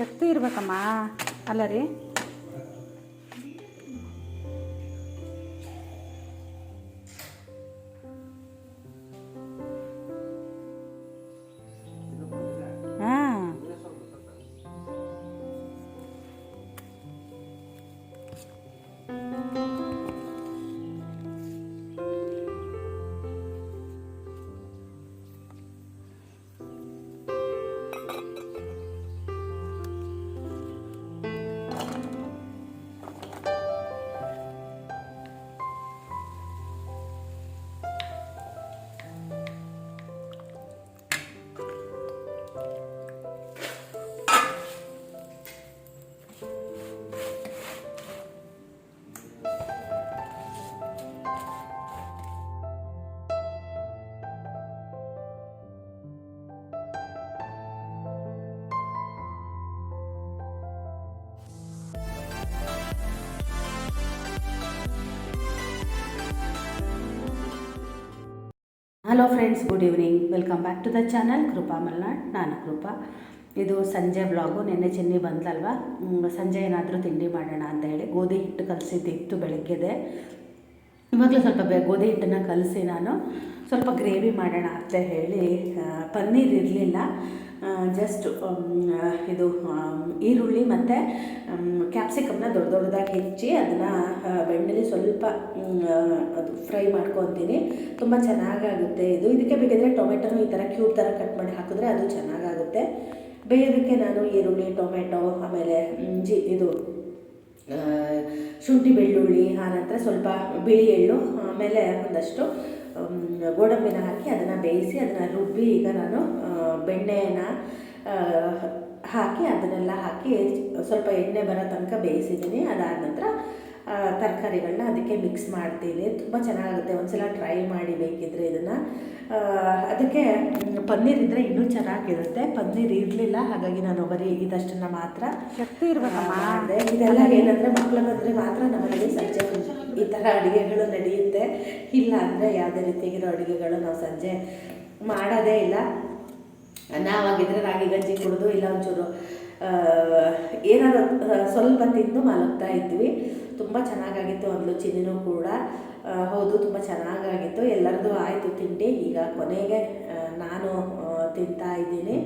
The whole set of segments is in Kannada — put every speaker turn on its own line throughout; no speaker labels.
ಶಕ್ತಿ ಇರ್ಬೇಕಮ್ಮ. ಅಲ್ಲ ರೀ, ಹಾಂ. Hello friends, good evening. Welcome back to the channel Krupa Malnad. ನಾನು ಕೃಪಾ. ಇದು ಸಂಜೆ ಬ್ಲಾಗು. ನೆನ್ನೆ ಚೆನ್ನಿ ಬಂದಲ್ವ, ಸಂಜೆ ಏನಾದರೂ ತಿಂಡಿ ಮಾಡೋಣ ಅಂತ ಹೇಳಿ ಗೋಧಿ ಹಿಟ್ಟು ಕಲಸಿದ್ದಿತ್ತು ಬೆಳಗ್ಗೆದೆ. ಇವಾಗಲೂ ಸ್ವಲ್ಪ ಗೋಧಿ ಹಿಟ್ಟನ್ನು ಕಲಸಿ ನಾನು ಸ್ವಲ್ಪ ಗ್ರೇವಿ ಮಾಡೋಣ ಅಂತ ಹೇಳಿ, ಪನ್ನೀರ್ ಇರಲಿಲ್ಲ, ಜಸ್ಟ್ ಇದು ಈರುಳ್ಳಿ ಮತ್ತು ಕ್ಯಾಪ್ಸಿಕಮ್ನ ದೊಡ್ಡ ದೊಡ್ಡದಾಗಿ ಹೆಚ್ಚಿ ಅದನ್ನು ಬೆಣ್ಣೆಲಿ ಸ್ವಲ್ಪ ಅದು ಫ್ರೈ ಮಾಡ್ಕೊತೀನಿ. ತುಂಬ ಚೆನ್ನಾಗಾಗುತ್ತೆ ಇದು. ಇದಕ್ಕೆ ಬೇಕಿದ್ರೆ ಟೊಮೆಟೊನು ಈ ಥರ ಕ್ಯೂಬ್ ಥರ ಕಟ್ ಮಾಡಿ ಹಾಕಿದ್ರೆ ಅದು ಚೆನ್ನಾಗಾಗುತ್ತೆ. ಬೇಯೋದಕ್ಕೆ ನಾನು ಈರುಳ್ಳಿ, ಟೊಮೆಟೊ, ಆಮೇಲೆ ಇದು ಶುಂಠಿ ಬೆಳ್ಳುಳ್ಳಿ, ಆನಂತರ ಸ್ವಲ್ಪ ಬಿಳಿ ಎಳ್ಳು, ಆಮೇಲೆ ಒಂದಷ್ಟು ಗೋಡಂಬಿನ ಹಾಕಿ ಅದನ್ನು ಬೇಯಿಸಿ ಅದನ್ನು ರುಬ್ಬಿ ಈಗ ನಾನು ಬೆಣ್ಣೆನ ಹಾಕಿ ಅದನ್ನೆಲ್ಲ ಹಾಕಿ ಸ್ವಲ್ಪ ಎಣ್ಣೆ ಬರೋ ತನಕ ಬೇಯಿಸಿದ್ದೀನಿ. ಅದಾದ ನಂತರ ತರಕಾರಿಗಳನ್ನ ಅದಕ್ಕೆ ಮಿಕ್ಸ್ ಮಾಡ್ತೀನಿ. ತುಂಬ ಚೆನ್ನಾಗುತ್ತೆ. ಒಂದ್ಸಲ ಟ್ರೈ ಮಾಡಿ ಬೇಕಿದ್ರೆ ಇದನ್ನು. ಅದಕ್ಕೆ ಪನ್ನೀರ್ ಇದ್ದರೆ ಇನ್ನೂ ಚೆನ್ನಾಗಿರುತ್ತೆ. ಪನ್ನೀರ್ ಇರಲಿಲ್ಲ, ಹಾಗಾಗಿ ನಾನು ಬರೀ ಇದಷ್ಟನ್ನು ಮಾತ್ರ ಶಕ್ತಿ ಇರಬೇಕಮ್ಮ ಮಾಡಿದೆ. ಇದೆಲ್ಲ ಏನಂದರೆ ಮಕ್ಕಳು ಬಂದರೆ ಮಾತ್ರ ನಮ್ಮಲ್ಲಿ ಸಂಜೆ ಈ ಥರ ಅಡುಗೆಗಳು ನಡೆಯುತ್ತೆ. ಇಲ್ಲ ಅಂದರೆ ಯಾವುದೇ ರೀತಿಯಾಗಿರೋ ಅಡುಗೆಗಳು ನಾವು ಸಂಜೆ ಮಾಡೋದೇ ಇಲ್ಲ. ನಾವಾಗಿದ್ದರೆ ರಾಗಿ ಗಂಜಿ ಕುಡಿದು ಇಲ್ಲ ಒಂಚೂರು ಏನಾದರೂ ಸ್ವಲ್ಪ ತಿಂದು ಮಲಗ್ತಾ ಇದ್ವಿ. ತುಂಬ ಚೆನ್ನಾಗಾಗಿತ್ತು ಅಂದ್ಲು ಚಿನ್ನಿನೂ ಕೂಡ. ಹೌದು, ತುಂಬ ಚೆನ್ನಾಗಾಗಿತ್ತು. ಎಲ್ಲರದು ಆಯಿತು ತಿಂಡಿ. ಈಗ ಕೊನೆಗೆ ನಾನು ತಿಂತಾ ಇದ್ದೀನಿ.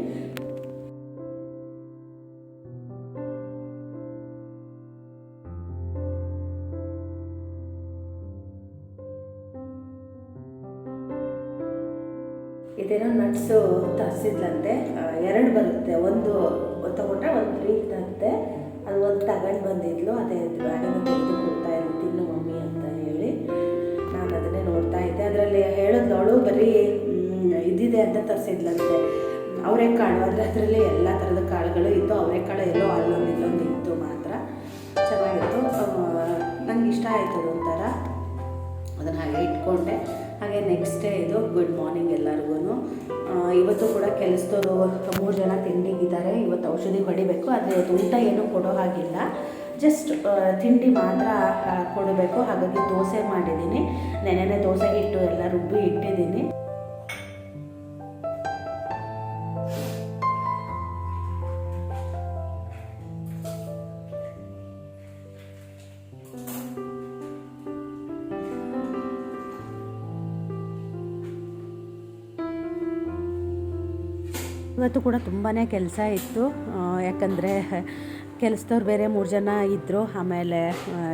ಇದೇನೋ ನಟ್ಸು ತರಿಸಿದ್ಲಂತೆ, 2 ಬರುತ್ತೆ. ಒಂದು ತೊಗೊಂಡ್ರೆ ಒಂದು ಫ್ರೀ ಇರುತ್ತೆ. ಅದು ಒಂದು ತಗೊಂಡು ಬಂದಿದ್ಲು. ಅದೇ ಬ್ಯಾಗನ್ನು ತೆಗೆದು ಕೊಡ್ತಾ ಇದ್ಲು, ತಿನ್ನು ಮಮ್ಮಿ ಅಂತ ಹೇಳಿ. ನಾನು ಅದನ್ನೇ ನೋಡ್ತಾ ಇದ್ದೆ. ಅದರಲ್ಲಿ ಹೇಳಿದ್ಲು ಅವಳು ಬರೀ ಇದಿದೆ ಅಂತ ತರಿಸಿದ್ಲಂತೆ, ಅವರೆಕಾಳು. ಅದರಲ್ಲಿ ಎಲ್ಲ ಥರದ ಕಾಳುಗಳು ಇತ್ತು. ಅವರೆಕಾಳು ಎಲ್ಲೋ ಅಲ್ಲೊಂದು ಇಲ್ಲೊಂದು ಇತ್ತು ಮಾತ್ರ. ಚೆನ್ನಾಗಿತ್ತು, ನನಗೆ ಇಷ್ಟ ಆಯಿತು ಒಂಥರ. ಅದನ್ನು ಹಾಗೆ ಇಟ್ಕೊಂಡೆ. ಹಾಗೆ ನೆಕ್ಸ್ಟ್ ಡೇ ಇದು ಗುಡ್ ಮಾರ್ನಿಂಗ್ ಎಲ್ಲರಿಗೂ. ಇವತ್ತು ಕೂಡ ಕೆಲಸದವರು 3 ಜನ ತಿಂಡಿಗಿದ್ದಾರೆ. ಇವತ್ತು ಔಷಧಿ ಹೊಡಿಬೇಕು. ಆದರೆ ಇವತ್ತು ಊಟ ಏನೂ ಕೊಡೋ ಹಾಗಿಲ್ಲ, ಜಸ್ಟ್ ತಿಂಡಿ ಮಾತ್ರ ಕೊಡಬೇಕು. ಹಾಗಾಗಿ ದೋಸೆ ಮಾಡಿದ್ದೀನಿ. ನೆನೆನೆ ದೋಸೆ ಹಿಟ್ಟು ಎಲ್ಲ ರುಬ್ಬಿ ಇಟ್ಟಿದ್ದೀನಿ. ಇವತ್ತು ಕೂಡ ತುಂಬಾ ಕೆಲಸ ಇತ್ತು. ಯಾಕಂದರೆ ಕೆಲಸದವ್ರು ಬೇರೆ 3 ಜನ ಇದ್ದರು. ಆಮೇಲೆ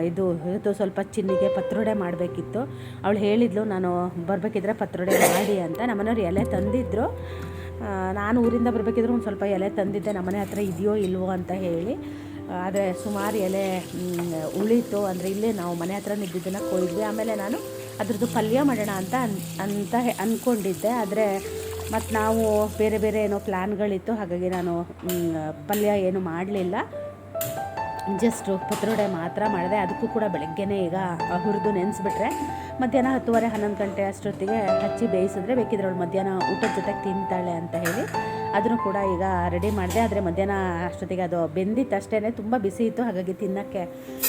ಇದು ಸ್ವಲ್ಪ ಚಿನ್ನಿಗೆ ಪತ್ರೊಡೆ ಮಾಡಬೇಕಿತ್ತು. ಅವಳು ಹೇಳಿದ್ಲು ನಾನು ಬರಬೇಕಿದ್ರೆ ಪತ್ರೊಡೆ ಮಾಡಿ ಅಂತ. ನಮ್ಮನೆಯವ್ರು ಎಲೆ ತಂದಿದ್ದರು. ನಾನು ಊರಿಂದ ಬರಬೇಕಿದ್ರು ಒಂದು ಸ್ವಲ್ಪ ಎಲೆ ತಂದಿದ್ದೆ, ನಮ್ಮನೆ ಹತ್ರ ಇದೆಯೋ ಇಲ್ವೋ ಅಂತ ಹೇಳಿ. ಆದರೆ ಸುಮಾರು ಎಲೆ ಉಳಿತು. ಅಂದರೆ ಇಲ್ಲೇ ನಾವು ಮನೆ ಹತ್ರ ನಿದ್ದಿದ್ದನ್ನು ಕೊಯ್ದ್ವಿ. ಆಮೇಲೆ ನಾನು ಅದ್ರದ್ದು ಪಲ್ಯ ಮಾಡೋಣ ಅಂತ ಅಂದ್ಕೊಂಡಿದ್ದೆ. ಆದರೆ ಮತ್ತು ನಾವು ಬೇರೆ ಬೇರೆ ಏನೋ ಪ್ಲ್ಯಾನ್ಗಳಿತ್ತು. ಹಾಗಾಗಿ ನಾನು ಪಲ್ಯ ಏನು ಮಾಡಲಿಲ್ಲ, ಜಸ್ಟು ಪತ್ರೊಡೆ ಮಾತ್ರ ಮಾಡಿದೆ. ಅದಕ್ಕೂ ಕೂಡ ಬೆಳಗ್ಗೆನೇ ಈಗ ಹುರಿದು ನೆನೆಸ್ಬಿಟ್ರೆ ಮಧ್ಯಾಹ್ನ 10:30 11 ಗಂಟೆ ಅಷ್ಟೊತ್ತಿಗೆ ಹಚ್ಚಿ ಬೇಯಿಸಿದ್ರೆ ಬೇಕಿದ್ರೆ ಅವಳು ಮಧ್ಯಾಹ್ನ ಊಟದ ಜೊತೆಗೆ ತಿಂತಾಳೆ ಅಂತ ಹೇಳಿ ಅದನ್ನು ಕೂಡ ಈಗ ರೆಡಿ ಮಾಡಿದೆ. ಆದರೆ ಮಧ್ಯಾಹ್ನ ಅಷ್ಟೊತ್ತಿಗೆ ಅದು ಬೆಂದಿತ್ತು ಅಷ್ಟೇ, ತುಂಬ ಬಿಸಿ ಇತ್ತು. ಹಾಗಾಗಿ ತಿನ್ನೋಕ್ಕೆ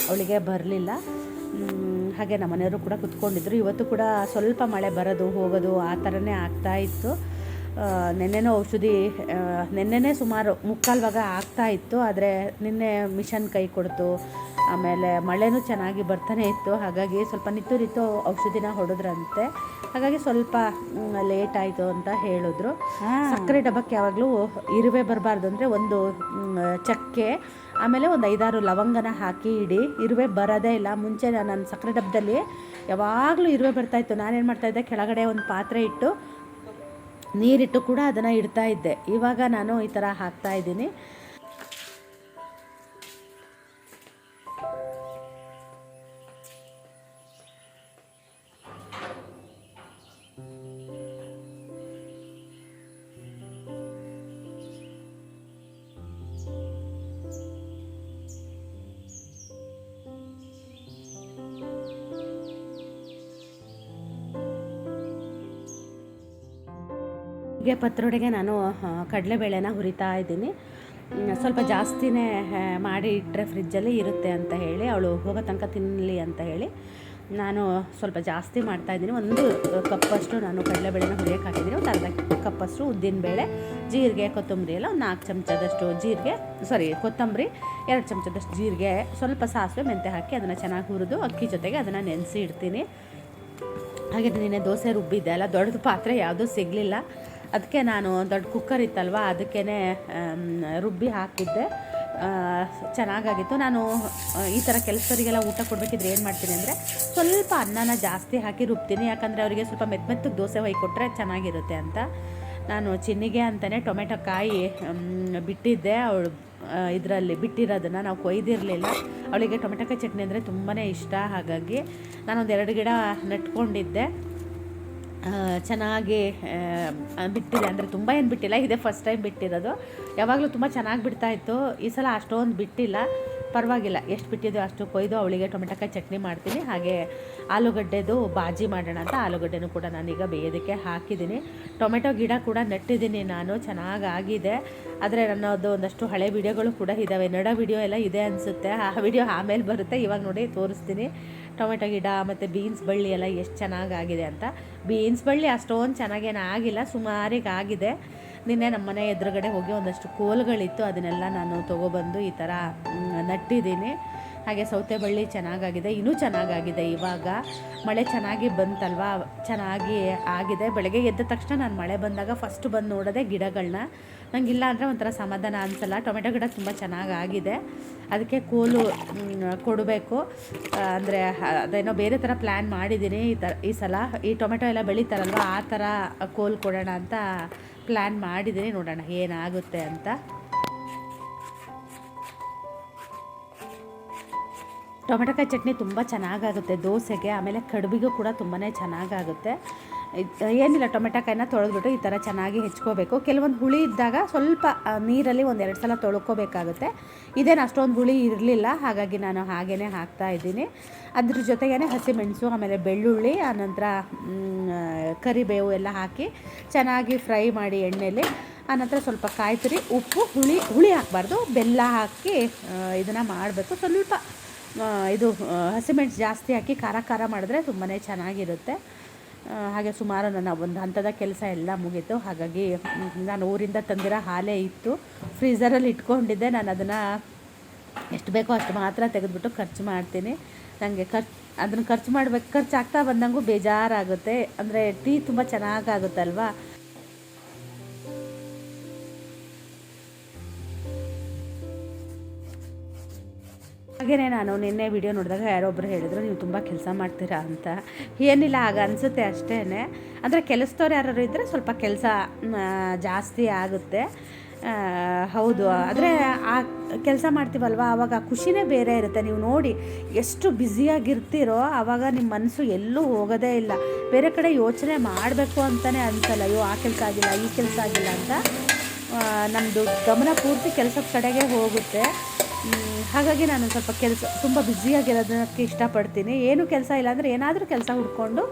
ಅವಳಿಗೆ ಬರಲಿಲ್ಲ. ಹಾಗೆ ನಮ್ಮ ಮನೆಯವರು ಕೂಡ ಕುತ್ಕೊಂಡಿದ್ರು. ಇವತ್ತು ಕೂಡ ಸ್ವಲ್ಪ ಮಳೆ ಬರೋದು ಹೋಗೋದು ಆ ಥರನೇ ಆಗ್ತಾಯಿತ್ತು. ನೆನ್ನೆನೂ ಔಷಧಿ ನೆನ್ನೆನೇ ಸುಮಾರು ಮುಕ್ಕಾಲು ಭಾಗ ಆಗ್ತಾಯಿತ್ತು. ಆದರೆ ನಿನ್ನೆ ಮಿಷನ್ ಕೈ ಕೊಡ್ತು, ಆಮೇಲೆ ಮಳೆನೂ ಚೆನ್ನಾಗಿ ಬರ್ತಾನೆ ಇತ್ತು. ಹಾಗಾಗಿ ಸ್ವಲ್ಪ ನಿತ್ತು ಔಷಧಿನ ಹೊಡೆದ್ರಂತೆ. ಹಾಗಾಗಿ ಸ್ವಲ್ಪ ಲೇಟ್ ಆಯಿತು ಅಂತ ಹೇಳಿದ್ರು. ಸಕ್ಕರೆ ಡಬ್ಬಕ್ಕೆ ಯಾವಾಗಲೂ ಇರುವೆ ಬರಬಾರ್ದು ಅಂದರೆ ಒಂದು ಚಕ್ಕೆ ಆಮೇಲೆ ಒಂದು 5-6 ಲವಂಗನ ಹಾಕಿ ಇಡಿ. ಇರುವೆ ಬರೋದೇ ಇಲ್ಲ. ಮುಂಚೆ ನಾನು ಸಕ್ಕರೆ ಡಬ್ಬದಲ್ಲಿ ಯಾವಾಗಲೂ ಇರುವೆ ಬರ್ತಾಯಿತ್ತು. ನಾನೇನು ಮಾಡ್ತಾಯಿದ್ದೆ, ಕೆಳಗಡೆ ಒಂದು ಪಾತ್ರೆ ಇಟ್ಟು ನೀರಿಟ್ಟು ಕೂಡ ಅದನ್ನು ಇಡ್ತಾಯಿದ್ದೆ. ಇವಾಗ ನಾನು ಈ ಥರ ಹಾಕ್ತಾಯಿದ್ದೀನಿ. ಹೀಗೆ ಪತ್ರೊಡೆಗೆ ನಾನು ಕಡಲೆಬೇಳೆನ ಹುರಿತಾ ಇದ್ದೀನಿ. ಸ್ವಲ್ಪ ಜಾಸ್ತಿನೇ ಮಾಡಿ ಇಟ್ಟರೆ ಫ್ರಿಜ್ಜಲ್ಲಿ ಇರುತ್ತೆ ಅಂತ ಹೇಳಿ, ಅವಳು ಹೋಗೋ ತನಕ ತಿನ್ನಲಿ ಅಂತ ಹೇಳಿ ನಾನು ಸ್ವಲ್ಪ ಜಾಸ್ತಿ ಮಾಡ್ತಾಯಿದ್ದೀನಿ. 1 ಕಪ್ಪಷ್ಟು ನಾನು ಕಡಲೆಬೇಳೆನ ಹುರಿಯೋಕೆ ಹಾಕಿದ್ದೀನಿ. ಒಂದು ಅರ್ಧ ಕಪ್ಪಷ್ಟು ಉದ್ದಿನಬೇಳೆ, ಜೀರಿಗೆ, ಕೊತ್ತಂಬರಿ ಎಲ್ಲ ಒಂದು 4 ಚಮಚದಷ್ಟು ಕೊತ್ತಂಬರಿ, 2 ಚಮಚದಷ್ಟು ಜೀರಿಗೆ, ಸ್ವಲ್ಪ ಸಾಸಿವೆ, ಮೆಂತ್ಯ ಹಾಕಿ ಅದನ್ನು ಚೆನ್ನಾಗಿ ಹುರಿದು ಅಕ್ಕಿ ಜೊತೆಗೆ ಅದನ್ನು ನೆನೆಸಿ ಇಡ್ತೀನಿ. ಹಾಗೆ ನಿನ್ನೆ ದೋಸೆ ರುಬ್ಬಿದ್ದೆ ಅಲ್ಲ, ದೊಡ್ಡದು ಪಾತ್ರೆ ಯಾವುದೂ ಸಿಗಲಿಲ್ಲ. ಅದಕ್ಕೆ ನಾನು ದೊಡ್ಡ ಕುಕ್ಕರ್ ಇತ್ತಲ್ವ, ಅದಕ್ಕೇ ರುಬ್ಬಿ ಹಾಕಿದ್ದೆ. ಚೆನ್ನಾಗಾಗಿತ್ತು. ನಾನು ಈ ಥರ ಕೆಲಸದವರಿಗೆಲ್ಲ ಊಟ ಕೊಡಬೇಕಿದ್ರೆ ಏನು ಮಾಡ್ತೀನಿ ಅಂದರೆ, ಸ್ವಲ್ಪ ಅನ್ನನ ಜಾಸ್ತಿ ಹಾಕಿ ರುಬ್ತೀನಿ. ಯಾಕಂದರೆ ಅವರಿಗೆ ಸ್ವಲ್ಪ ಮೆತ್ತಗೆ ದೋಸೆ ಕೊಟ್ಟರೆ ಚೆನ್ನಾಗಿರುತ್ತೆ ಅಂತ. ನಾನು ಚಿನ್ನಿಗೆ ಅಂತಲೇ ಟೊಮೆಟೊ ಕಾಯಿ ಬಿಟ್ಟಿದ್ದೆ. ಅವಳು ಇದರಲ್ಲಿ ಬಿಟ್ಟಿರೋದನ್ನು ನಾವು ಕೊಯ್ದಿರಲಿಲ್ಲ. ಅವಳಿಗೆ ಟೊಮೆಟೊ ಚಟ್ನಿ ಅಂದರೆ ತುಂಬಾ ಇಷ್ಟ. ಹಾಗಾಗಿ ನಾನೊಂದು 2 ಗಿಡ ನೆಟ್ಕೊಂಡಿದ್ದೆ. ಚೆನ್ನಾಗಿ ಬಿಟ್ಟಿದೆ, ಅಂದರೆ ತುಂಬ ಏನು ಬಿಟ್ಟಿಲ್ಲ, ಇದೇ ಫಸ್ಟ್ ಟೈಮ್ ಬಿಟ್ಟಿರೋದು. ಯಾವಾಗಲೂ ತುಂಬ ಚೆನ್ನಾಗಿ ಬಿಡ್ತಾಯಿತ್ತು. ಈ ಸಲ ಅಷ್ಟೊಂದು ಬಿಟ್ಟಿಲ್ಲ, ಪರವಾಗಿಲ್ಲ. ಎಷ್ಟು ಬಿಟ್ಟಿದ್ದು ಅಷ್ಟು ಕೊಯ್ದು ಅವಳಿಗೆ ಟೊಮೆಟೊಕಾಯಿ ಚಟ್ನಿ ಮಾಡ್ತೀನಿ. ಹಾಗೆ ಆಲೂಗಡ್ಡೆದು ಬಾಜಿ ಮಾಡೋಣ ಅಂತ ಆಲೂಗಡ್ಡೆನೂ ಕೂಡ ನಾನೀಗ ಬೇಯೋದಕ್ಕೆ ಹಾಕಿದ್ದೀನಿ. ಟೊಮೆಟೊ ಗಿಡ ಕೂಡ ನೆಟ್ಟಿದ್ದೀನಿ ನಾನು, ಚೆನ್ನಾಗಾಗಿದೆ. ಆದರೆ ನನ್ನದು ಒಂದಷ್ಟು ಹಳೆ ವಿಡಿಯೋಗಳು ಕೂಡ ಇದ್ದಾವೆ, ನಡ ವಿಡಿಯೋ ಎಲ್ಲ ಇದೆ ಅನಿಸುತ್ತೆ. ಆ ವಿಡಿಯೋ ಆಮೇಲೆ ಬರುತ್ತೆ. ಇವಾಗ ನೋಡಿ ತೋರಿಸ್ತೀನಿ ಟೊಮೆಟೊ ಗಿಡ ಮತ್ತು ಬೀನ್ಸ್ ಬಳ್ಳಿ ಎಲ್ಲ ಎಷ್ಟು ಚೆನ್ನಾಗಾಗಿದೆ ಅಂತ. ಬೀನ್ಸ್ ಬಳ್ಳಿ ಅಷ್ಟೊಂದು ಚೆನ್ನಾಗೇನು ಆಗಿಲ್ಲ, ಸುಮಾರಿಗೆ ಆಗಿದೆ. ನಿನ್ನೆ ನಮ್ಮ ಮನೆ ಎದುರುಗಡೆ ಹೋಗಿ ಒಂದಷ್ಟು ಕೋಲುಗಳಿತ್ತು, ಅದನ್ನೆಲ್ಲ ನಾನು ತೊಗೊಬಂದು ಈ ಥರ ನಟ್ಟಿದ್ದೀನಿ. ಹಾಗೆ ಸೌತೆ ಬಳ್ಳಿ ಚೆನ್ನಾಗಾಗಿದೆ, ಇನ್ನೂ ಚೆನ್ನಾಗಾಗಿದೆ. ಇವಾಗ ಮಳೆ ಚೆನ್ನಾಗಿ ಬಂತಲ್ವ, ಚೆನ್ನಾಗಿ ಆಗಿದೆ. ಬೆಳಗ್ಗೆ ಎದ್ದ ತಕ್ಷಣ ನಾನು ಮಳೆ ಬಂದಾಗ ಫಸ್ಟ್ ಬಂದು ನೋಡೋದೆ ಗಿಡಗಳನ್ನ. ನಂಗಿಲ್ಲ ಅಂದರೆ ಒಂಥರ ಸಮಾಧಾನ ಅನಿಸಲ್ಲ. ಟೊಮೆಟೊ ಗಿಡ ತುಂಬ ಚೆನ್ನಾಗಾಗಿದೆ, ಅದಕ್ಕೆ ಕೋಲು ಕೊಡಬೇಕು. ಅಂದರೆ ಅದೇನೋ ಬೇರೆ ಥರ ಪ್ಲ್ಯಾನ್ ಮಾಡಿದ್ದೀನಿ ಈ ಸಲ. ಈ ಟೊಮೆಟೊ ಎಲ್ಲ ಬೆಳೀತಾರಲ್ವ, ಆ ಥರ ಕೋಲು ಕೊಡೋಣ ಅಂತ ಪ್ಲ್ಯಾನ್ ಮಾಡಿದ್ದೀನಿ. ನೋಡೋಣ ಏನಾಗುತ್ತೆ ಅಂತ. ಟೊಮೆಟೊಕಾಯಿ ಚಟ್ನಿ ತುಂಬ ಚೆನ್ನಾಗಾಗುತ್ತೆ ದೋಸೆಗೆ, ಆಮೇಲೆ ಕಡುಬಿಗೂ ಕೂಡ ತುಂಬಾ ಚೆನ್ನಾಗಾಗುತ್ತೆ. ಏನಿಲ್ಲ, ಟೊಮೆಟೊಕಾಯಿನ ತೊಳೆದ್ಬಿಟ್ಟು ಈ ಥರ ಚೆನ್ನಾಗಿ ಹೆಚ್ಕೋಬೇಕು. ಕೆಲವೊಂದು ಹುಳಿ ಇದ್ದಾಗ ಸ್ವಲ್ಪ ನೀರಲ್ಲಿ 1-2 ಸಲ ತೊಳ್ಕೊಬೇಕಾಗುತ್ತೆ. ಇದೇನು ಅಷ್ಟೊಂದು ಹುಳಿ ಇರಲಿಲ್ಲ, ಹಾಗಾಗಿ ನಾನು ಹಾಗೇ ಹಾಕ್ತಾಯಿದ್ದೀನಿ. ಅದ್ರ ಜೊತೆಗೇ ಹಸಿಮೆಣಸು, ಆಮೇಲೆ ಬೆಳ್ಳುಳ್ಳಿ, ಆನಂತರ ಕರಿಬೇವು ಎಲ್ಲ ಹಾಕಿ ಚೆನ್ನಾಗಿ ಫ್ರೈ ಮಾಡಿ ಎಣ್ಣೆಯಲ್ಲಿ. ಆನಂತರ ಸ್ವಲ್ಪ ಕಾಯಿ ತುರಿ, ಉಪ್ಪು, ಹುಳಿ ಹಾಕಬಾರ್ದು, ಬೆಲ್ಲ ಹಾಕಿ ಇದನ್ನು ಮಾಡಬೇಕು. ಸ್ವಲ್ಪ ಇದು ಹಸಿಮೆಣಸು ಜಾಸ್ತಿ ಹಾಕಿ ಖಾರ ಮಾಡಿದ್ರೆ ತುಂಬಾ ಚೆನ್ನಾಗಿರುತ್ತೆ. ಹಾಗೆ ಸುಮಾರು ನನ್ನ ಒಂದು ಹಂತದ ಕೆಲಸ ಎಲ್ಲ ಮುಗೀತು. ಹಾಗಾಗಿ ನಾನು ಊರಿಂದ ತಂದಿರೋ ಹಾಲೇ ಇತ್ತು, ಫ್ರೀಝರಲ್ಲಿ ಇಟ್ಕೊಂಡಿದ್ದೆ. ನಾನು ಅದನ್ನು ಎಷ್ಟು ಬೇಕೋ ಅಷ್ಟು ಮಾತ್ರ ತೆಗೆದುಬಿಟ್ಟು ಖರ್ಚು ಮಾಡ್ತೀನಿ. ನನಗೆ ಅದನ್ನು ಖರ್ಚು ಆಗ್ತಾ ಬಂದಂಗೂ ಬೇಜಾರಾಗುತ್ತೆ. ಅಂದರೆ ಟೀ ತುಂಬ ಚೆನ್ನಾಗಾಗುತ್ತಲ್ವ. ಹಾಗೆಯೇ ನಾನು ನಿನ್ನೆ ವಿಡಿಯೋ ನೋಡಿದಾಗ ಯಾರೊಬ್ಬರು ಹೇಳಿದ್ರು, ನೀವು ತುಂಬ ಕೆಲಸ ಮಾಡ್ತೀರಾ ಅಂತ. ಏನಿಲ್ಲ, ಆಗ ಅನಿಸುತ್ತೆ ಅಷ್ಟೇ. ಅಂದರೆ ಕೆಲಸದವ್ರು ಯಾರು ಇದ್ದರೆ ಸ್ವಲ್ಪ ಕೆಲಸ ಜಾಸ್ತಿ ಆಗುತ್ತೆ. ಹೌದು, ಆದರೆ ಆ ಕೆಲಸ ಮಾಡ್ತೀವಲ್ವ, ಆವಾಗ ಖುಷಿನೇ ಬೇರೆ ಇರುತ್ತೆ. ನೀವು ನೋಡಿ ಎಷ್ಟು ಬ್ಯುಸಿಯಾಗಿರ್ತೀರೋ ಆವಾಗ ನಿಮ್ಮ ಮನಸ್ಸು ಎಲ್ಲೂ ಹೋಗೋದೇ ಇಲ್ಲ. ಬೇರೆ ಕಡೆ ಯೋಚನೆ ಮಾಡಬೇಕು ಅಂತಲೇ ಅನಿಸಲ್ಲ. ಅಯ್ಯೋ ಆ ಕೆಲಸ ಆಗಿಲ್ಲ, ಈ ಕೆಲಸ ಆಗಿಲ್ಲ ಅಂತ ನಮ್ಮದು ಗಮನ ಪೂರ್ತಿ ಕೆಲಸದ ಕಡೆಗೆ ಹೋಗುತ್ತೆ. ಹಾಗಾಗಿ ನಾನು ಸ್ವಲ್ಪ ತುಂಬ ಬ್ಯುಸಿಯಾಗಿರೋದಕ್ಕೆ ಇಷ್ಟಪಡ್ತೀನಿ. ಏನೂ ಕೆಲಸ ಇಲ್ಲ ಅಂದರೆ ಏನಾದರೂ ಕೆಲಸ ಹುಡ್ಕೊಂಡು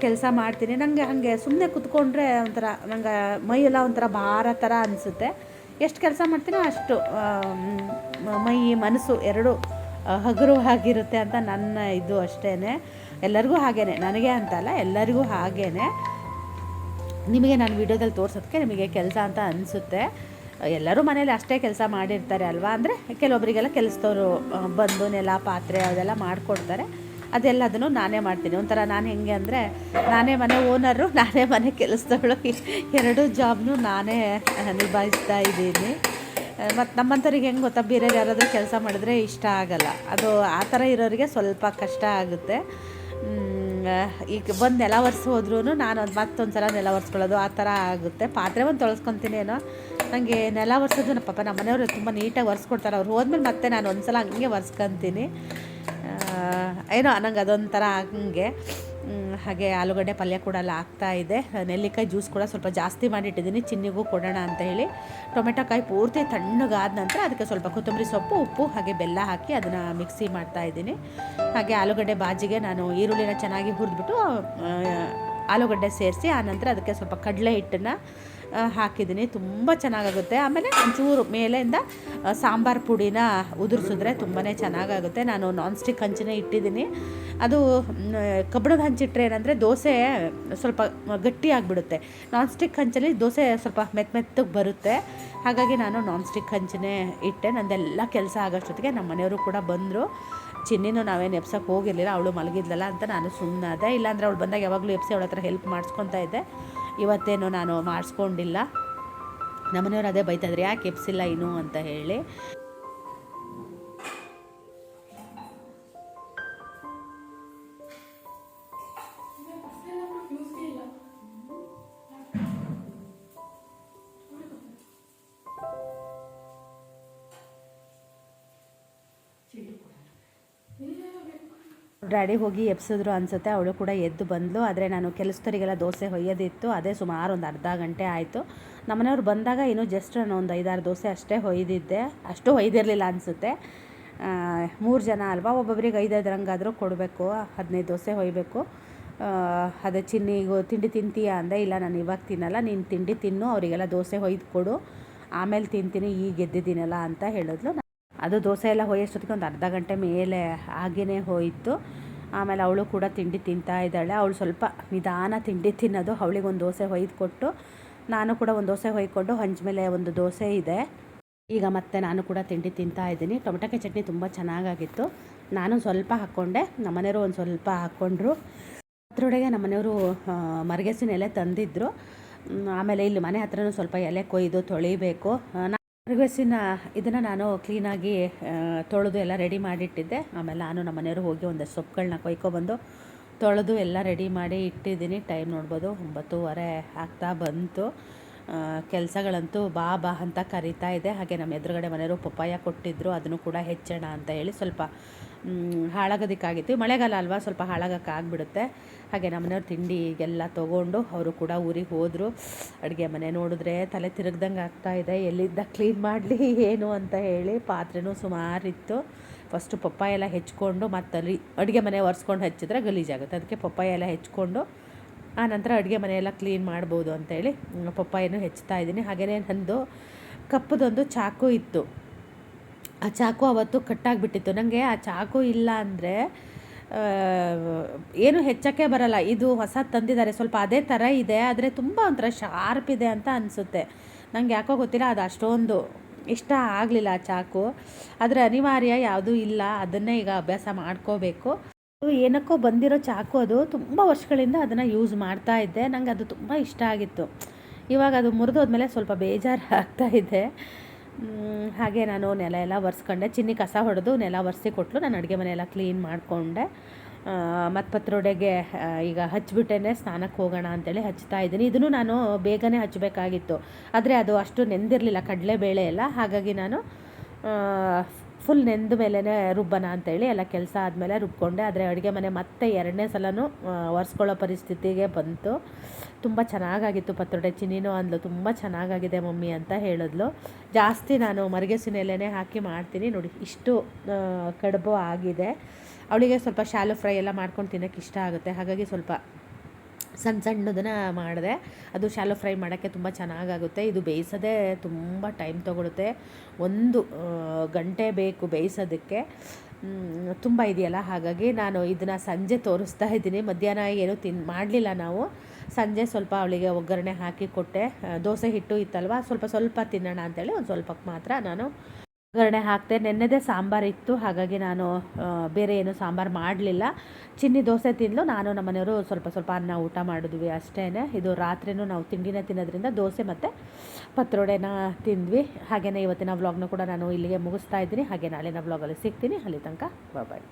ಕೆಲಸ ಮಾಡ್ತೀನಿ. ನನಗೆ ಹಾಗೆ ಸುಮ್ಮನೆ ಕೂತ್ಕೊಂಡ್ರೆ ಒಂಥರ ನಂಗೆ ಮೈಯೆಲ್ಲ ಒಂಥರ ಭಾರ ಥರ ಅನಿಸುತ್ತೆ. ಎಷ್ಟು ಕೆಲಸ ಮಾಡ್ತೀನೋ ಅಷ್ಟು ಮೈ ಮನಸ್ಸು ಎರಡೂ ಹಗುರವಾಗಿರುತ್ತೆ ಅಂತ ನನ್ನ ಇದು ಅಷ್ಟೇ. ಎಲ್ಲರಿಗೂ ಹಾಗೇ, ನನಗೆ ಅಂತಲ್ಲ, ಎಲ್ಲರಿಗೂ ಹಾಗೇ.
ನಿಮಗೆ ನಾನು ವೀಡಿಯೋದಲ್ಲಿ ತೋರಿಸೋದಕ್ಕೆ ನಿಮಗೆ ಕೆಲಸ ಅಂತ ಅನಿಸುತ್ತೆ. ಎಲ್ಲರೂ ಮನೇಲಿ ಅಷ್ಟೇ ಕೆಲಸ ಮಾಡಿರ್ತಾರೆ ಅಲ್ವಾ. ಅಂದರೆ ಕೆಲವೊಬ್ಬರಿಗೆಲ್ಲ ಕೆಲಸದವರು ಬಂದು ನೆಲ ಪಾತ್ರೆ ಅದೆಲ್ಲ ಮಾಡಿಕೊಡ್ತಾರೆ. ಅದೆಲ್ಲದನ್ನು ನಾನೇ ಮಾಡ್ತೀನಿ. ಒಂಥರ ನಾನು ಹೆಂಗೆ ಅಂದರೆ ನಾನೇ ಮನೆ ಓನರು, ನಾನೇ ಮನೆ ಕೆಲಸದವಳು, ಎರಡೂ ಜಾಬ್ನು ನಾನೇ ನಿಭಾಯಿಸ್ತಾ ಇದ್ದೀನಿ. ಮತ್ತು ನಮ್ಮಂಥವ್ರಿಗೆ ಹೆಂಗೆ ಗೊತ್ತಾ, ಬೇರೆಯವ್ರು ಯಾರಾದರೂ ಕೆಲಸ ಮಾಡಿದ್ರೆ ಇಷ್ಟ ಆಗಲ್ಲ. ಅದು ಆ ಥರ ಇರೋರಿಗೆ ಸ್ವಲ್ಪ ಕಷ್ಟ ಆಗುತ್ತೆ. ಈಗ ಬಂದು ನೆಲ ಒರೆಸಿ ಹೋದ್ರೂ ನಾನು ಮತ್ತೊಂದು ಸಲ ನೆಲ ಒರೆಸ್ಕೊಳ್ಳೋದು ಆ ಥರ ಆಗುತ್ತೆ. ಪಾತ್ರೆ ಒಂದು ತೊಳೆಸ್ಕೊತೀನಿ ಏನೋ. ನನಗೆ ನೆಲ ಒರೆಸೋದು ನಮ್ಮ ಮನೆಯವರು ತುಂಬ ನೀಟಾಗಿ ಒರೆಸ್ಕೊಡ್ತಾರೆ. ಅವ್ರು ಹೋದ್ಮೇಲೆ ಮತ್ತೆ ನಾನು ಒಂದು ಸಲ ಹಂಗೆ ಒರೆಸ್ಕೊತೀನಿ. ಏನೋ ನಂಗೆ ಅದೊಂಥರ ಹಂಗೆ. ಹಾಗೆ ಆಲೂಗಡ್ಡೆ ಪಲ್ಯ ಕೂಡ ಎಲ್ಲ ಆಗ್ತಾಯಿದೆ. ನೆಲ್ಲಿಕಾಯಿ ಜ್ಯೂಸ್ ಕೂಡ ಸ್ವಲ್ಪ ಜಾಸ್ತಿ ಮಾಡಿಟ್ಟಿದ್ದೀನಿ, ಚಿನ್ನಿಗೂ ಕೊಡೋಣ ಅಂತ ಹೇಳಿ. ಟೊಮೆಟೊ ಕಾಯಿ ಪೂರ್ತಿ ತಣ್ಣಗಾದ ನಂತರ ಅದಕ್ಕೆ ಸ್ವಲ್ಪ ಕೊತ್ತಂಬರಿ ಸೊಪ್ಪು, ಉಪ್ಪು ಹಾಗೆ ಬೆಲ್ಲ ಹಾಕಿ ಅದನ್ನು ಮಿಕ್ಸಿ ಮಾಡ್ತಾಯಿದ್ದೀನಿ. ಹಾಗೆ ಆಲೂಗಡ್ಡೆ ಬಾಜಿಗೆ ನಾನು ಈರುಳ್ಳಿನ ಚೆನ್ನಾಗಿ ಹುರಿದ್ಬಿಟ್ಟು ಆಲೂಗಡ್ಡೆ ಸೇರಿಸಿ ಆನಂತರ ಅದಕ್ಕೆ ಸ್ವಲ್ಪ ಕಡಲೆ ಹಿಟ್ಟನ್ನು ಹಾಕಿದ್ದೀನಿ. ತುಂಬ ಚೆನ್ನಾಗಾಗುತ್ತೆ. ಆಮೇಲೆ ಒಂಚೂರು ಮೇಲೆಯಿಂದ ಸಾಂಬಾರು ಪುಡಿನ ಉದುರಿಸಿದ್ರೆ ತುಂಬಾ ಚೆನ್ನಾಗಾಗುತ್ತೆ. ನಾನು ನಾನ್ ಸ್ಟಿಕ್ ಹಂಚನ್ನೇ ಇಟ್ಟಿದ್ದೀನಿ. ಅದು ಕಬ್ಬಿಣದ ಹಂಚಿಟ್ರೆ ಏನಂದರೆ ದೋಸೆ ಸ್ವಲ್ಪ ಗಟ್ಟಿಯಾಗಿಬಿಡುತ್ತೆ. ನಾನ್ ಸ್ಟಿಕ್ ಹಂಚಲ್ಲಿ ದೋಸೆ ಸ್ವಲ್ಪ ಮೆತ್ತಗೆ ಬರುತ್ತೆ. ಹಾಗಾಗಿ ನಾನು ನಾನ್ ಸ್ಟಿಕ್ ಹಂಚನ್ನೇ ಇಟ್ಟೆ. ನಂದೆಲ್ಲ ಕೆಲಸ ಆಗೋಷ್ಟೊತ್ತಿಗೆ ನಮ್ಮ ಮನೆಯವರು ಕೂಡ ಬಂದರು. ಚಿನ್ನಿನೂ ನಾವೇನು ಎಪ್ಸೋಕ್ಕೆ ಹೋಗಿರಲಿಲ್ಲ, ಅವಳು ಮಲಗಿದ್ಲಲ್ಲ ಅಂತ ನಾನು ಸುಮ್ಮನಾದೆ. ಇಲ್ಲಾಂದರೆ ಅವಳು ಬಂದಾಗ ಯಾವಾಗಲೂ ಎಪ್ಸಿ ಅವಳ ಹತ್ರ ಹೆಲ್ಪ್ ಮಾಡಿಸ್ಕೊತಾ ಇದ್ದೆ. ಇವತ್ತೇನು ನಾನು ಮಾಡಿಸ್ಕೊಂಡಿಲ್ಲ. ನಮ್ಮನೆಯವರು ಅದೇ ಬೈತಾಯಿದ್ರು, ಯಾಕೆ ಎಪ್ಸಿಲ್ಲ ಇನ್ನೂ ಅಂತ ಹೇಳಿ. ಡ್ಯಾಡಿ ಹೋಗಿ ಎಬ್ಸಿದ್ರು ಅನಿಸುತ್ತೆ. ಅವಳು ಕೂಡ ಎದ್ದು ಬಂದಳು. ಆದರೆ ನಾನು ಕೆಲಸದವರಿಗೆಲ್ಲ ದೋಸೆ ಹೊಯ್ಯೋದಿತ್ತು. ಅದೇ ಸುಮಾರು ಒಂದು ಅರ್ಧ ಗಂಟೆ ಆಯಿತು. ನಮ್ಮನೆಯವ್ರು ಬಂದಾಗ ಇನ್ನೂ ಜಸ್ಟ್ ನಾನು ಒಂದು 5-6 ದೋಸೆ ಅಷ್ಟೇ ಹೊಯ್ದಿದ್ದೆ. ಅಷ್ಟು ಹೊಯ್ದಿರಲಿಲ್ಲ ಅನಿಸುತ್ತೆ. 3 ಜನ ಅಲ್ವಾ, ಒಬ್ಬೊಬ್ಬರಿಗೆ 5-5 ರಂಗಾದರೂ ಕೊಡಬೇಕು. 15 ದೋಸೆ ಹೊಯ್ಬೇಕು. ಅದೇ ಚಿನ್ನಿಗೂ ತಿಂಡಿ ತಿಂತೀಯಾ ಅಂದೆ. ಇಲ್ಲ ನಾನು ಇವಾಗ ತಿನ್ನಲ್ಲ, ನೀನು ತಿಂಡಿ ತಿನ್ನು, ಅವರಿಗೆಲ್ಲ ದೋಸೆ ಹೊಯ್ದು ಕೊಡು, ಆಮೇಲೆ ತಿಂತೀನಿ, ಈಗ ಎದ್ದಿದ್ದೀನಲ್ಲ ಅಂತ ಹೇಳಿದ್ಲು. ಅದು ದೋಸೆ ಎಲ್ಲ ಹೊಯ್ಯೋಷ್ಟೊತ್ತಿಗೆ ಒಂದು ಅರ್ಧ ಗಂಟೆ ಮೇಲೆ ಆಗಿಯೇ ಹೋಯಿತು. ಆಮೇಲೆ ಅವಳು ಕೂಡ ತಿಂಡಿ ತಿಂತಾ ಇದ್ದಾಳೆ. ಅವಳು ಸ್ವಲ್ಪ ನಿಧಾನ ತಿಂಡಿ ತಿನ್ನೋದು. ಅವಳಿಗೊಂದು ದೋಸೆ ಹೊಯ್ದು ಕೊಟ್ಟು ನಾನು ಕೂಡ ಒಂದು ದೋಸೆ ಹೊಯ್ಕೊಂಡು ಹಂಚ ಮೇಲೆ ಒಂದು ದೋಸೆ ಇದೆ. ಈಗ ಮತ್ತೆ ನಾನು ಕೂಡ ತಿಂಡಿ ತಿಂತಾ ಇದ್ದೀನಿ. ಟೊಮೆಟೊಕಾಯಿ ಚಟ್ನಿ ತುಂಬ ಚೆನ್ನಾಗಾಗಿತ್ತು. ನಾನು ಸ್ವಲ್ಪ ಹಾಕ್ಕೊಂಡೆ, ನಮ್ಮನೆಯವರು ಒಂದು ಸ್ವಲ್ಪ ಹಾಕ್ಕೊಂಡ್ರು. ಅದರೊಳಗೆ ನಮ್ಮನೆಯವರು ಮರಗೆಸಿನ ಎಲೆ ತಂದಿದ್ದರು. ಆಮೇಲೆ ಇಲ್ಲಿ ಮನೆ ಹತ್ರನೂ ಸ್ವಲ್ಪ ಎಲೆ ಕೊಯ್ದು ತೊಳಿಬೇಕು. ಮರಗೆಸಿನ ಇದನ್ನು ನಾನು ಕ್ಲೀನಾಗಿ ತೊಳೆದು ಎಲ್ಲ ರೆಡಿ ಮಾಡಿಟ್ಟಿದ್ದೆ. ಆಮೇಲೆ ನಾನು ನಮ್ಮ ಮನೆಯವರು ಹೋಗಿ ಒಂದಷ್ಟು ಸೊಪ್ಪುಗಳನ್ನ ಕೊಯ್ಕೊಬಂದು ತೊಳೆದು ಎಲ್ಲ ರೆಡಿ ಮಾಡಿ ಇಟ್ಟಿದ್ದೀನಿ. ಟೈಮ್ ನೋಡ್ಬೋದು 9:15 ಆಗ್ತಾ ಬಂತು. ಕೆಲಸಗಳಂತೂ ಬಾ ಅಂತ ಕರೀತಾ ಇದೆ. ಹಾಗೆ ನಮ್ಮ ಎದುರುಗಡೆ ಮನೆಯವರು ಪಪ್ಪಾಯ ಕೊಟ್ಟಿದ್ದರು, ಅದನ್ನು ಕೂಡ ಹೆಚ್ಚೋಣ ಅಂತ ಹೇಳಿ. ಸ್ವಲ್ಪ ಹಾಳಾಗೋದಕ್ಕಾಗಿತ್ತು, ಮಳೆಗಾಲ ಅಲ್ವಾ, ಸ್ವಲ್ಪ ಹಾಳಾಗೋಕ್ಕಾಗ್ಬಿಡುತ್ತೆ. ಹಾಗೆ ನಮ್ಮನೆಯವ್ರು ತಿಂಡಿಗೆಲ್ಲ ತೊಗೊಂಡು ಅವರು ಕೂಡ ಊರಿಗೆ ಹೋದರು. ಅಡುಗೆ ಮನೆ ನೋಡಿದ್ರೆ ತಲೆ ತಿರುಗ್ದಂಗೆ ಆಗ್ತಾಯಿದೆ, ಎಲ್ಲಿದ್ದ ಕ್ಲೀನ್ ಮಾಡಲಿ ಏನು ಅಂತ ಹೇಳಿ. ಪಾತ್ರೆನೂ ಸುಮಾರಿತ್ತು. ಫಸ್ಟು ಪಪ್ಪಾಯ ಎಲ್ಲ ಹೆಚ್ಕೊಂಡು ಮತ್ತಲ್ಲಿ ಅಡುಗೆ ಮನೆ ಒರೆಸ್ಕೊಂಡು ಹಚ್ಚಿದ್ರೆ ಗಲೀಜಾಗುತ್ತೆ. ಅದಕ್ಕೆ ಪಪ್ಪಾಯ ಎಲ್ಲ ಹೆಚ್ಕೊಂಡು ಆನಂತರ ಅಡುಗೆ ಮನೆಯೆಲ್ಲ ಕ್ಲೀನ್ ಮಾಡ್ಬೋದು ಅಂತೇಳಿ ಪಪ್ಪಾಯನ್ನು ಹೆಚ್ಚುತ್ತಾ ಇದ್ದೀನಿ. ಹಾಗೆಯೇ ನಂದು ಕಪ್ಪದೊಂದು ಚಾಕು ಇತ್ತು. ಆ ಚಾಕು ಅವತ್ತು ಕಟ್ಟಾಗಿಬಿಟ್ಟಿತ್ತು. ನನಗೆ ಆ ಚಾಕು ಇಲ್ಲ ಅಂದರೆ ಏನು ಹೆಚ್ಚೋಕ್ಕೆ ಬರಲ್ಲ. ಇದು ಹೊಸ ತಂದಿದ್ದಾರೆ, ಸ್ವಲ್ಪ ಅದೇ ಥರ ಇದೆ, ಆದರೆ ತುಂಬ ಒಂಥರ ಶಾರ್ಪ್ ಇದೆ ಅಂತ ಅನಿಸುತ್ತೆ. ನನಗೆ ಯಾಕೋ ಗೊತ್ತಿಲ್ಲ, ಅದು ಅಷ್ಟೊಂದು ಇಷ್ಟ ಆಗಲಿಲ್ಲ ಆ ಚಾಕು. ಅದರ ಅನಿವಾರ್ಯ ಯಾವುದೂ ಇಲ್ಲ, ಅದನ್ನೇ ಈಗ ಅಭ್ಯಾಸ ಮಾಡ್ಕೋಬೇಕು. ಏನಕ್ಕೋ ಬಂದಿರೋ ಚಾಕು, ಅದು ತುಂಬ ವರ್ಷಗಳಿಂದ ಅದನ್ನು ಯೂಸ್ ಮಾಡ್ತಾ ಇದ್ದೆ. ನನಗೆ ಅದು ತುಂಬ ಇಷ್ಟ ಆಗಿತ್ತು. ಇವಾಗ ಅದು ಮುರಿದೋದ್ಮೇಲೆ ಸ್ವಲ್ಪ ಬೇಜಾರು ಆಗ್ತಾಯಿದೆ. ಹಾಗೆ ನಾನು ನೆಲ ಎಲ್ಲ ಒರೆಸ್ಕೊಂಡೆ. ಚಿನ್ನಿ ಕಸ ಹೊಡೆದು ನೆಲ ಒರೆಸಿ ಕೊಟ್ಟಲು. ನಾನು ಅಡುಗೆ ಮನೆಯೆಲ್ಲ ಕ್ಲೀನ್ ಮಾಡಿಕೊಂಡೆ. ಮತ್ತು ಪತ್ರೊಡೆಗೆ ಈಗ ಹಚ್ಚಿಬಿಟ್ಟೇ ಸ್ನಾನಕ್ಕೆ ಹೋಗೋಣ ಅಂತೇಳಿ ಹಚ್ತಾ ಇದ್ದೀನಿ. ಇದನ್ನು ನಾನು ಬೇಗನೆ ಹಚ್ಚಬೇಕಾಗಿತ್ತು, ಆದರೆ ಅದು ಅಷ್ಟು ನೆಂದಿರಲಿಲ್ಲ ಕಡಲೆಬೇಳೆ ಎಲ್ಲ. ಹಾಗಾಗಿ ನಾನು ಫುಲ್ ನೆಂದ ಮೇಲೇ ರುಬ್ಬನ ಅಂತೇಳಿ ಎಲ್ಲ ಕೆಲಸ ಆದಮೇಲೆ ರುಬ್ಕೊಂಡೆ. ಆದರೆ ಅಡುಗೆ ಮನೆ ಮತ್ತೆ 2ನೇ ಸಲನೂ ಒರೆಸ್ಕೊಳ್ಳೋ ಪರಿಸ್ಥಿತಿಗೆ ಬಂತು. ತುಂಬ ಚೆನ್ನಾಗಾಗಿತ್ತು ಪತ್ರೊಡೆ. ಚಿನ್ನಿನೂ ಅಂದ್ಲು ತುಂಬ ಚೆನ್ನಾಗಾಗಿದೆ ಮಮ್ಮಿ ಅಂತ ಹೇಳಿದ್ಲು. ಜಾಸ್ತಿ ನಾನು ಮರಗೆಸಿನ ಎಲೆನೇ ಹಾಕಿ ಮಾಡ್ತೀನಿ ನೋಡಿ. ಇಷ್ಟು ಕಡುಬು ಆಗಿದೆ. ಅವಳಿಗೆ ಸ್ವಲ್ಪ ಶಾಲು ಫ್ರೈ ಎಲ್ಲ ಮಾಡ್ಕೊಂಡು ತಿನ್ನೋಕ್ಕೆ ಇಷ್ಟ ಆಗುತ್ತೆ. ಹಾಗಾಗಿ ಸ್ವಲ್ಪ ಸಣ್ಣದನ್ನು ಮಾಡಿದೆ. ಅದು ಶಾಲೋ ಫ್ರೈ ಮಾಡೋಕ್ಕೆ ತುಂಬ ಚೆನ್ನಾಗಾಗುತ್ತೆ. ಇದು ಬೇಯಿಸೋದೇ ತುಂಬ ಟೈಮ್ ತೊಗೊಳುತ್ತೆ, 1 ಗಂಟೆ ಬೇಕು ಬೇಯಿಸೋದಕ್ಕೆ. ತುಂಬ ಇದೆಯಲ್ಲ, ಹಾಗಾಗಿ ನಾನು ಇದನ್ನು ಸಂಜೆ ತೋರಿಸ್ತಾ ಇದ್ದೀನಿ. ಮಧ್ಯಾಹ್ನ ಏನೂ ಮಾಡಲಿಲ್ಲ ನಾವು. ಸಂಜೆ ಸ್ವಲ್ಪ ಅವಳಿಗೆ ಒಗ್ಗರಣೆ ಹಾಕಿ ಕೊಟ್ಟೆ. ದೋಸೆ ಹಿಟ್ಟು ಇತ್ತಲ್ವ, ಸ್ವಲ್ಪ ತಿನ್ನೋಣ ಅಂತೇಳಿ ಒಂದು ಸ್ವಲ್ಪಕ್ಕೆ ಮಾತ್ರ ನಾನು ಒಗ್ಗರಣೆ ಹಾಕಿದೆ. ನೆನ್ನೆದೇ ಸಾಂಬಾರು ಇತ್ತು, ಹಾಗಾಗಿ ನಾನು ಬೇರೆ ಏನು ಸಾಂಬಾರು ಮಾಡಲಿಲ್ಲ. ಚಿನ್ನಿ ದೋಸೆ ತಿಂದಳು, ನಾನು ನಮ್ಮ ಮನೆಯವರು ಸ್ವಲ್ಪ ಅನ್ನ ಊಟ ಮಾಡಿದ್ವಿ ಅಷ್ಟೇ. ಇದು ರಾತ್ರಿನೂ ನಾವು ತಿಂಡಿನೇ ತಿನ್ನೋದ್ರಿಂದ ದೋಸೆ ಮತ್ತು ಪತ್ರೊಡೆನ ತಿಂದ್ವಿ. ಹಾಗೆಯೇ ಇವತ್ತಿನ ವ್ಲಾಗ್ನ ಕೂಡ ನಾನು ಇಲ್ಲಿಗೆ ಮುಗಿಸ್ತಾ ಇದ್ದೀನಿ. ಹಾಗೆ ನಾಳಿನ ವ್ಲಾಗಲ್ಲಿ ಸಿಗ್ತೀನಿ. ಅಲ್ಲಿ ತನಕ ಬಾಯ್.